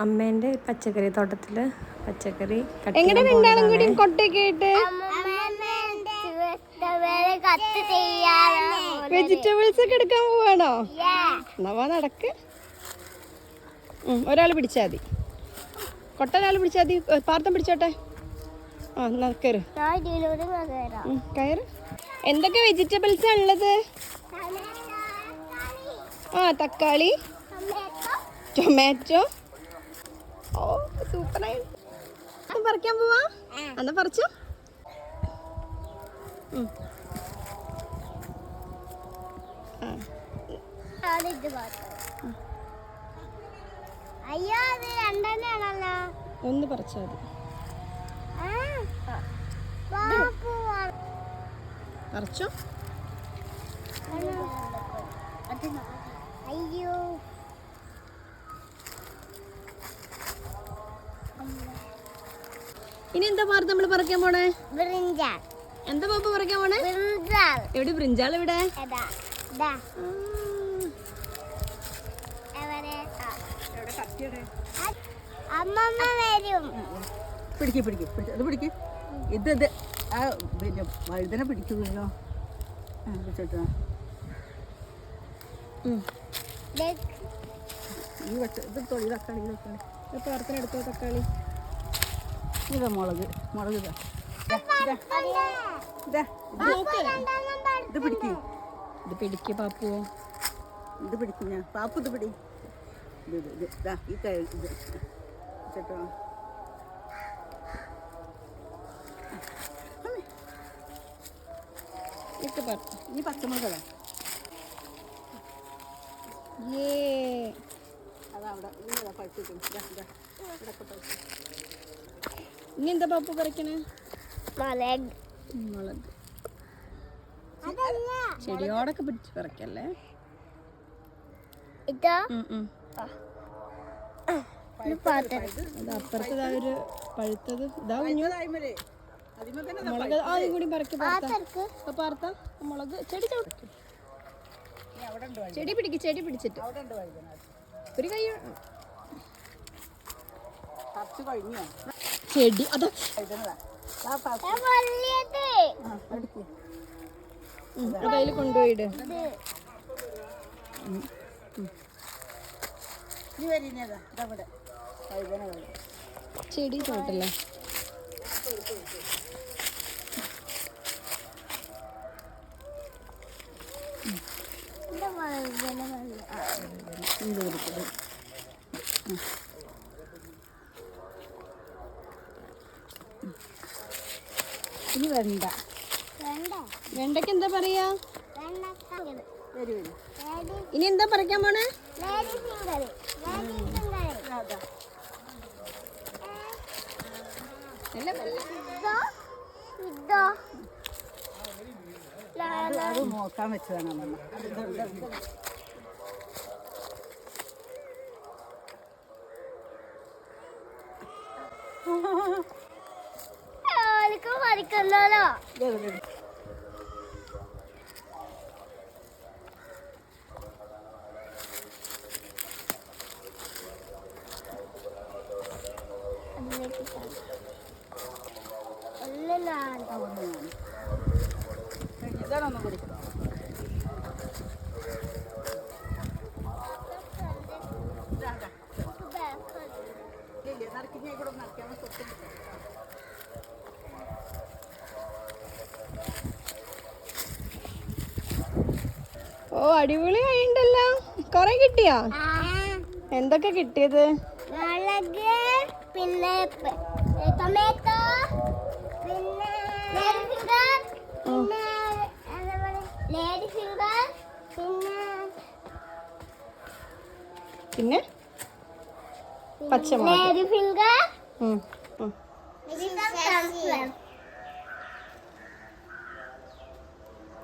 അമ്മേന്റെ പച്ചക്കറി തോട്ടത്തില് പച്ചക്കറി വെജിറ്റബിൾസ് ഒക്കെ എടുക്കാൻ പോവാണോ? എന്നാ നടക്ക്. ഒരാൾ പിടിച്ചാ മതി, കൊട്ട ഒരാൾ പിടിച്ചാ മതി. പാർത്തം പിടിച്ചോട്ടെ. ആ എന്നാ കയറ് കയറ്. എന്തൊക്കെ വെജിറ്റബിൾസാ ഉള്ളത്? ആ തക്കാളി, ടൊമാറ്റോ. ഓ സൂപ്പറായി. പറിക്കാൻ പോവാ. എന്നാ പറിച്ചോ. അയ്യോ അത് രണ്ടെണ്ണാണല്ലോ. ഒന്ന് പറിച്ചാ മതി. പറിച്ചോ. അയ്യോ ഇനി എന്താ പാർത്ത് നമ്മള് പറിക്കാൻ പോണേ? ബ്രിഞ്ചാൾ. എന്താ പാപ്പ പറിക്കാൻ പോണേ? ബ്രിഞ്ചാൾ. എവിടെ ബ്രിഞ്ചാൾ? എവിടെ? അമ്മമ്മ വരും. പിടിക്ക് പിടിക്ക് അത് പിടിക്ക്. ഇത് ആ പിന്നെ വഴുതന പിടിക്കുമല്ലോ. പിടിച്ചോട്ടോ. ഈ ഇത് തൊളി തക്കാളി എടുത്തോ തക്കാളി. ഇതാ മുളക് ഇതാ. ഇത് പിടിക്ക്. ഇത് പിടിക്ക് പാപ്പുവോ. ഇത് പിടിക്കും ഞാൻ. പാപ്പു ഇത് പിടി. ഇതാ ഈ കൈ ഇത് ചേട്ടോ. ഈ പച്ചമുളക് ഇനി എന്താ പാപ്പു പറിക്കണേ? മുളക്. ചെടിയോടൊക്കെ പിടിച്ച് പറിക്കല്ലേ. അപ്പുറത്ത് ഒരു പഴുത്തത് ഇതാ കുഞ്ഞു മുളക്. ആദ്യം കൂടി പറക്കി പാർത്ത മുളക്. ചെടി പിടിക്ക്. ചെടി പിടിച്ചിട്ട് ഒരു കൈ ചെടി അത് കയ്യിൽ കൊണ്ടുപോയിട്. ചെടി ചോട്ടല്ലേ. ഇനി വെണ്ടയ്ക്ക് എന്താ പറയാ? ഇനി എന്താ പറിക്കാൻ പോണേ? അത് നോക്കാൻ വെച്ചതാണ് അമ്മ. പറിക്കല്ലോ. ഇതാണൊന്നും കൊടുക്കണം. ഓ അടിപൊളി ആയിണ്ടല്ലോ. കൊറേ കിട്ടിയോ? എന്തൊക്കെ കിട്ടിയത്? മുളക്, പിന്നെ ടൊമാറ്റോ, പിന്നെ ലേഡി ഫിംഗർ, പിന്നെ പച്ചമുളക്. Lady finger,